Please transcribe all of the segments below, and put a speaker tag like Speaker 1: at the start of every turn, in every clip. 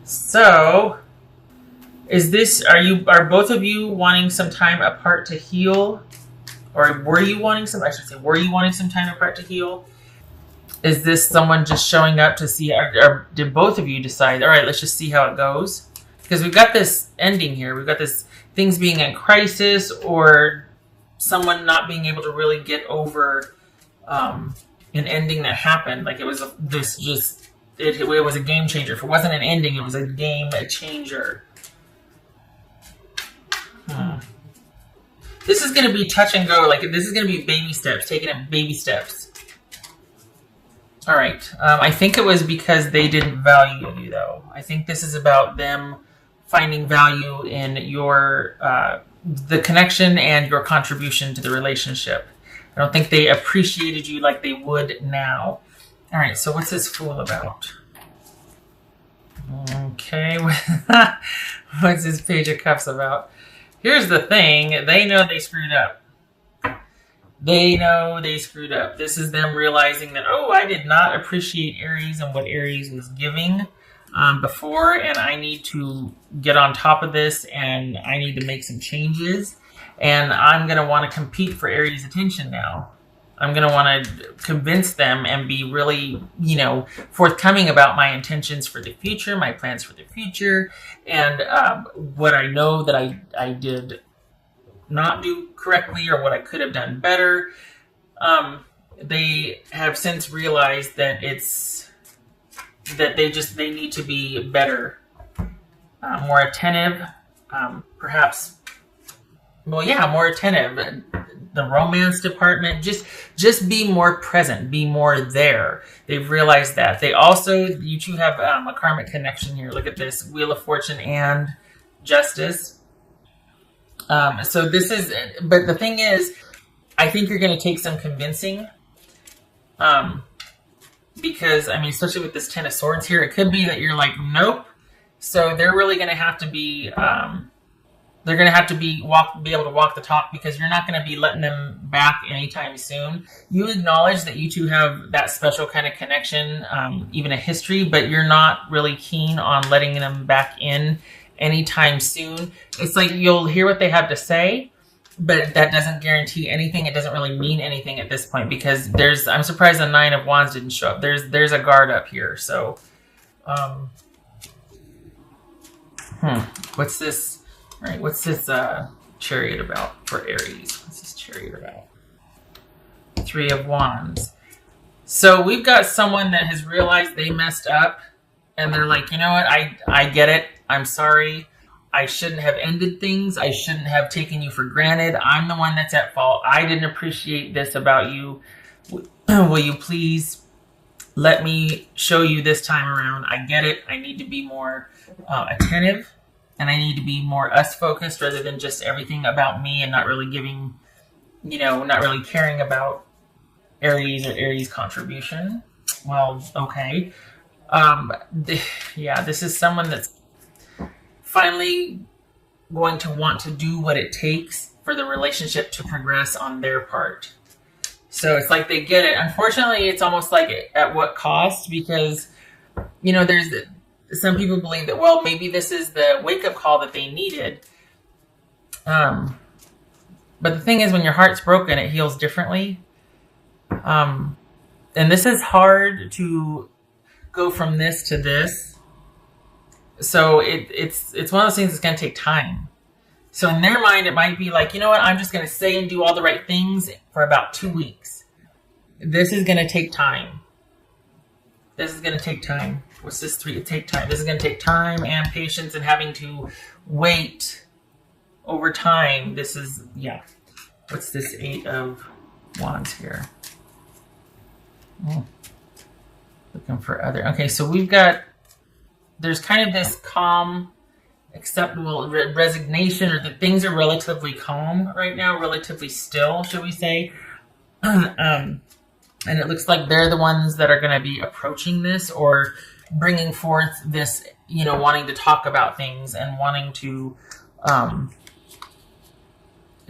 Speaker 1: So, are both of you wanting some time apart to heal? Or were you wanting some time apart to heal? Is this someone just showing up to see, or did both of you decide, all right, let's just see how it goes? Because we've got this ending here. We've got this things being in crisis, or someone not being able to really get over an ending that happened. Like it was it was a game changer. If it wasn't an ending, it was a game changer. This is going to be touch and go. Like this is going to be baby steps, taking it baby steps. All right. I think it was because they didn't value you, though. I think this is about them finding value in the connection and your contribution to the relationship. I don't think they appreciated you like they would now. All right. So what's this fool about? Okay. What's this Page of Cups about? Here's the thing. They know they screwed up. This is them realizing that, I did not appreciate Aries and what Aries was giving before, and I need to get on top of this, and I need to make some changes, and I'm going to want to compete for Aries' attention now. I'm going to want to convince them and be really, forthcoming about my intentions for the future, my plans for the future, and what I know that I did not do correctly or what I could have done better. They have since realized that they need to be better, more attentive, more attentive. The romance department, just be more present, be more there. They've realized that. You two have a karmic connection here. Look at this, Wheel of Fortune and Justice. So this is, but the thing is, I think you're going to take some convincing, because, especially with this Ten of Swords here, it could be that you're like, nope. So they're really going to have to be, be able to walk the talk, because you're not going to be letting them back anytime soon. You acknowledge that you two have that special kind of connection, even a history, but you're not really keen on letting them back in anytime soon. It's like you'll hear what they have to say, but that doesn't guarantee anything. It doesn't really mean anything at this point, because I'm surprised the Nine of Wands didn't show up. There's a guard up here. So, what's this? All right, what's this Chariot about for Aries? What's this Chariot about? Three of Wands. So we've got someone that has realized they messed up, and they're like, you know what? I get it. I'm sorry. I shouldn't have ended things. I shouldn't have taken you for granted. I'm the one that's at fault. I didn't appreciate this about you. Will you please let me show you this time around? I get it. I need to be more attentive, and I need to be more us focused rather than just everything about me and not really giving, not really caring about Aries or Aries' contribution. Well, okay. This is someone that's finally going to want to do what it takes for the relationship to progress on their part. So it's like they get it. Unfortunately, it's almost like at what cost? Because, there's some people believe that, well, maybe this is the wake-up call that they needed. But the thing is, when your heart's broken, it heals differently. And this is hard to go from this to this. So it's one of those things that's going to take time. So in their mind, it might be like, you know what? I'm just going to say and do all the right things for about 2 weeks. This is going to take time. What's this three? Take time. This is going to take time and patience and having to wait over time. This is, What's this Eight of Wands here? Looking for other. Okay, so there's kind of this calm, acceptable resignation, or that things are relatively calm right now, relatively still, should we say. And it looks like they're the ones that are going to be approaching this or bringing forth this, wanting to talk about things and wanting to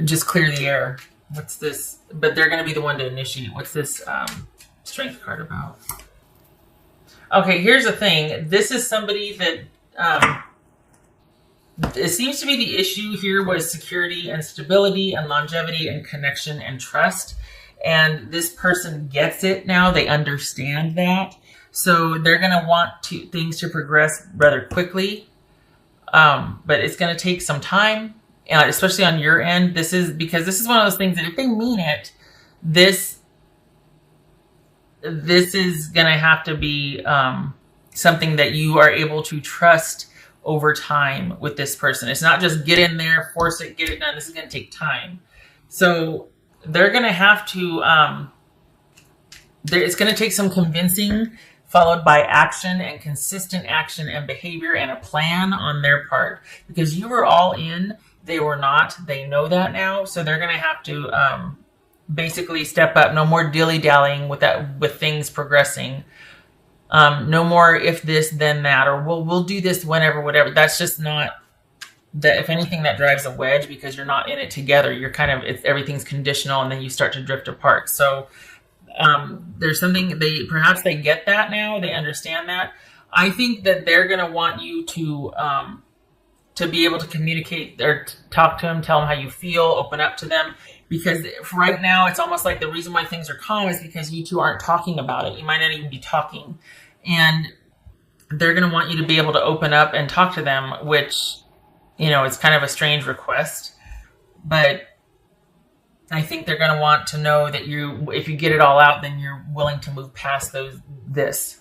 Speaker 1: just clear the air. What's this? But they're going to be the one to initiate. What's this Strength card about? Okay, here's the thing. This is somebody that It seems to be the issue here was security and stability and longevity and connection and trust. And this person gets it now. They understand that. So they're going to want things to progress rather quickly. But it's going to take some time, especially on your end. This is one of those things that if they mean it, this is going to have to be something that you are able to trust over time with this person. It's not just get in there, force it, get it done. This is going to take time. So they're going to have to, it's going to take some convincing, followed by action and consistent action and behavior and a plan on their part. Because you were all in, they were not. They know that now. So they're going to have to basically step up. No more dilly-dallying with things progressing. No more if this, then that, or we'll do this whenever, whatever. That's just not that. If anything, that drives a wedge because you're not in it together. You're kind of, everything's conditional, and then you start to drift apart. So there's something perhaps they get that now. They understand that. I think that they're going to want you to be able to communicate or talk to them, tell them how you feel, open up to them. Because right now, it's almost like the reason why things are calm is because you two aren't talking about it. You might not even be talking. And they're going to want you to be able to open up and talk to them, which, is kind of a strange request. But I think they're going to want to know that if you get it all out, then you're willing to move past this.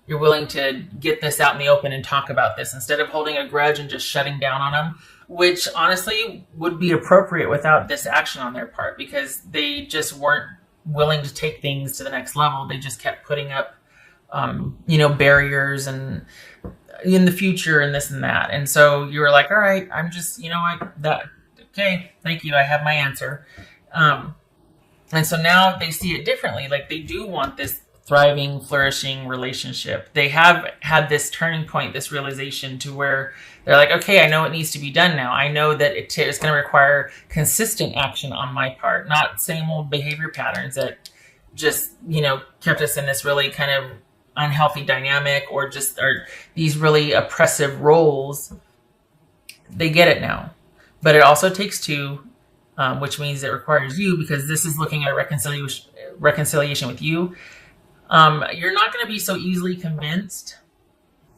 Speaker 1: You're willing to get this out in the open and talk about this instead of holding a grudge and just shutting down on them, which honestly would be appropriate without this action on their part because they just weren't willing to take things to the next level. They just kept putting up, barriers and in the future and this and that. And so you were like, all right, I'm just, okay, thank you. I have my answer. And so now they see it differently. Like they do want this thriving, flourishing relationship. They have had this turning point, this realization to where they're like, okay, I know it needs to be done now. I know that it's going to require consistent action on my part, not same old behavior patterns that just, kept us in this really kind of unhealthy dynamic or these really oppressive roles. They get it now. But it also takes two, which means it requires you because this is looking at reconciliation with you. You're not going to be so easily convinced,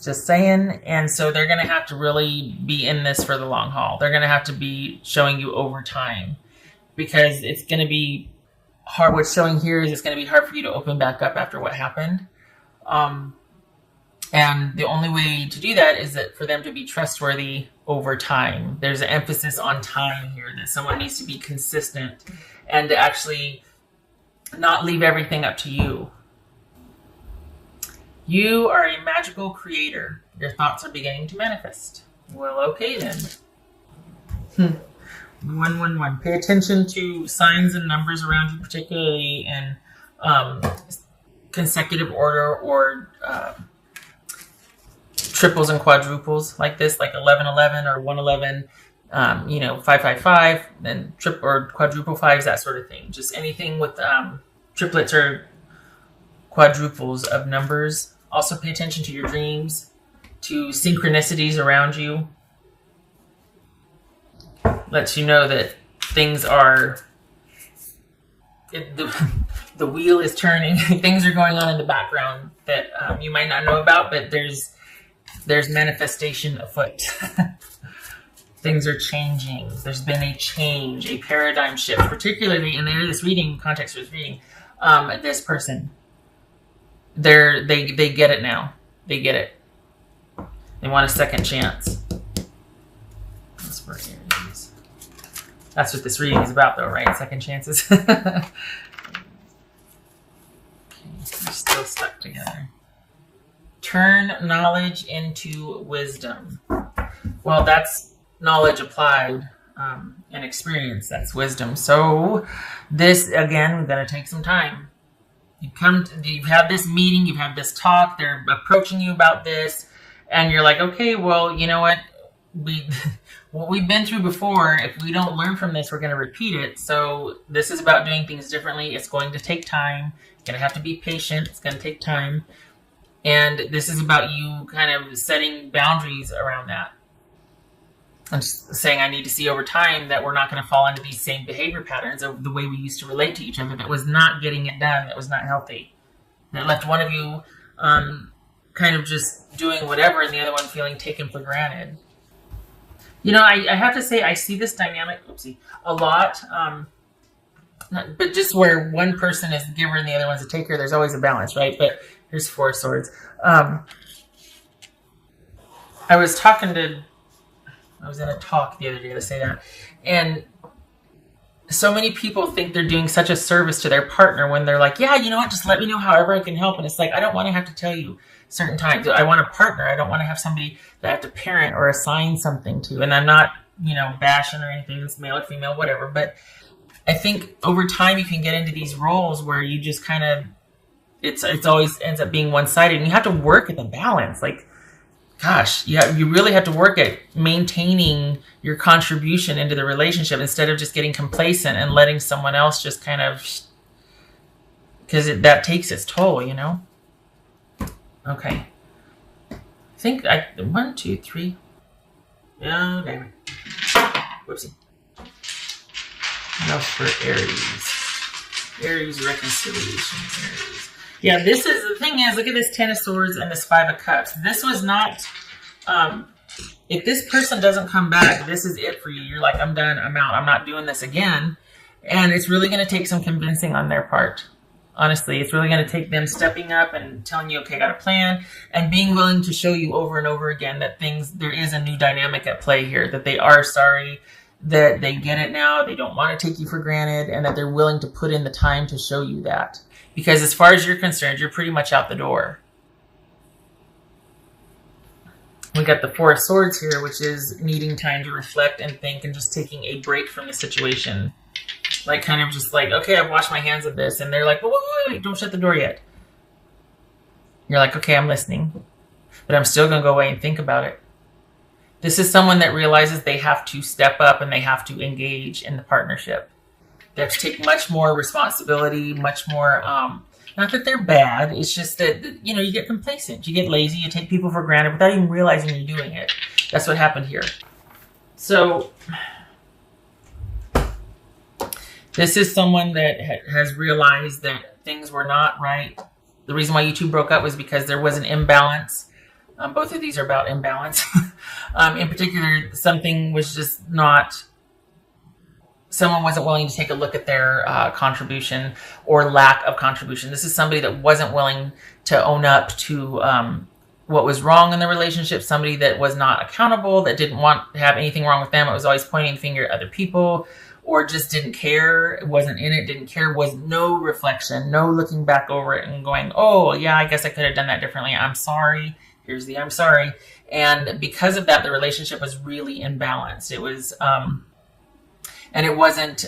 Speaker 1: just saying. And so they're going to have to really be in this for the long haul. They're going to have to be showing you over time because it's going to be hard. What's showing here is it's going to be hard for you to open back up after what happened. And the only way to do that is that for them to be trustworthy over time. There's an emphasis on time here that someone needs to be consistent and to actually not leave everything up to you. You are a magical creator. Your thoughts are beginning to manifest. Well, okay then. 111. Pay attention to signs and numbers around you, particularly in consecutive order or triples and quadruples like this, like 1111 or 111, 555, then or quadruple fives, that sort of thing. Just anything with triplets or quadruples of numbers. Also pay attention to your dreams, to synchronicities around you. Lets you know that things are, the wheel is turning. Things are going on in the background that you might not know about, but there's manifestation afoot. Things are changing. There's been a change, a paradigm shift, particularly in this reading, context of this reading, this person. They get it now. They get it. They want a second chance. That's for Aries. That's what this reading is about, though, right? Second chances. Okay, they're still stuck together. Turn knowledge into wisdom. Well, that's knowledge applied and experience. That's wisdom. So this, again, going to take some time. You've had this meeting, you've had this talk, they're approaching you about this, and you're like, okay, well, you know what? What we've been through before, if we don't learn from this, we're going to repeat it. So this is about doing things differently. It's going to take time. You're going to have to be patient. It's going to take time. And this is about you kind of setting boundaries around that. I'm just saying I need to see over time that we're not going to fall into these same behavior patterns of the way we used to relate to each other that was not getting it done, that was not healthy. That left one of you kind of just doing whatever and the other one feeling taken for granted. You know, I have to say I see this dynamic, a lot. But just where one person is the giver and the other one's a taker, there's always a balance, right? But here's 4 of Swords. I was in a talk the other day to say that. And so many people think they're doing such a service to their partner when they're like, yeah, you know what, just let me know however I can help. And it's like, I don't want to have to tell you certain times. I want a partner. I don't want to have somebody that I have to parent or assign something to. And I'm not, bashing or anything. It's male or female, whatever. But I think over time you can get into these roles where you just kind of, it's always ends up being one-sided. And you have to work at the balance. Like, gosh, you really have to work at maintaining your contribution into the relationship instead of just getting complacent and letting someone else just kind of, because that takes its toll, Okay. I think 1, 2, 3. Yeah, okay. Whoopsie. Enough for Aries. Aries reconciliation. Aries. Yeah, this is the thing is, look at this 10 of Swords and this 5 of Cups. This was not, if this person doesn't come back, this is it for you. You're like, I'm done, I'm out, I'm not doing this again. And it's really going to take some convincing on their part. Honestly, it's really going to take them stepping up and telling you, okay, I got a plan, and being willing to show you over and over again that there is a new dynamic at play here, that they are sorry, that they get it now, they don't want to take you for granted, and that they're willing to put in the time to show you that. Because as far as you're concerned, you're pretty much out the door. We got the 4 of Swords here, which is needing time to reflect and think and just taking a break from the situation. Like, kind of just like, okay, I've washed my hands of this. And they're like, wait, don't shut the door yet. You're like, okay, I'm listening. But I'm still going to go away and think about it. This is someone that realizes they have to step up and they have to engage in the partnership. They have to take much more responsibility, much more, not that they're bad, it's just that, you get complacent, you get lazy, you take people for granted without even realizing you're doing it. That's what happened here. So, this is someone that has realized that things were not right. The reason why you two broke up was because there was an imbalance. Both of these are about imbalance. In particular, something was just not... Someone wasn't willing to take a look at their contribution or lack of contribution. This is somebody that wasn't willing to own up to what was wrong in the relationship. Somebody that was not accountable, that didn't want to have anything wrong with them. It was always pointing the finger at other people, or just didn't care. It wasn't in it, didn't care. Was no reflection, no looking back over it and going, oh, yeah, I guess I could have done that differently. I'm sorry. Here's the I'm sorry. And because of that, the relationship was really imbalanced. It was... And it wasn't,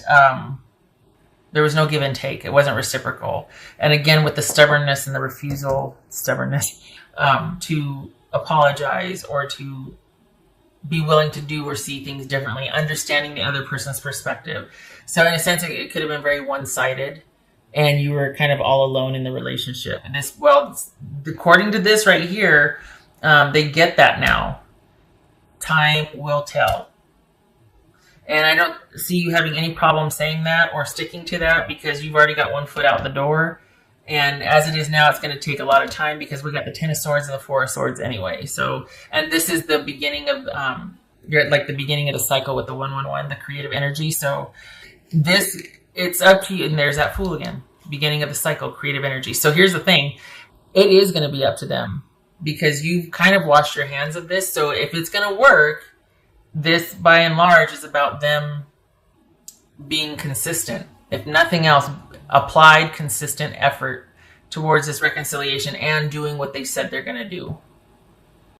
Speaker 1: there was no give and take. It wasn't reciprocal. And again, with the stubbornness and the refusal, to apologize or to be willing to do or see things differently, understanding the other person's perspective. So in a sense, it could have been very one-sided and you were kind of all alone in the relationship. And according to this right here, they get that now. Time will tell. And I don't see you having any problem saying that or sticking to that because you've already got one foot out the door. And as it is now, it's going to take a lot of time because we got the 10 of Swords and the 4 of Swords anyway. So, and this is the beginning of, you're at like the beginning of the cycle with the 111, the creative energy. So it's up to you. And there's that Fool again, beginning of the cycle, creative energy. So here's the thing. It is going to be up to them because you've kind of washed your hands of this. So if it's going to work, this, by and large, is about them being consistent. If nothing else, applied consistent effort towards this reconciliation and doing what they said they're going to do.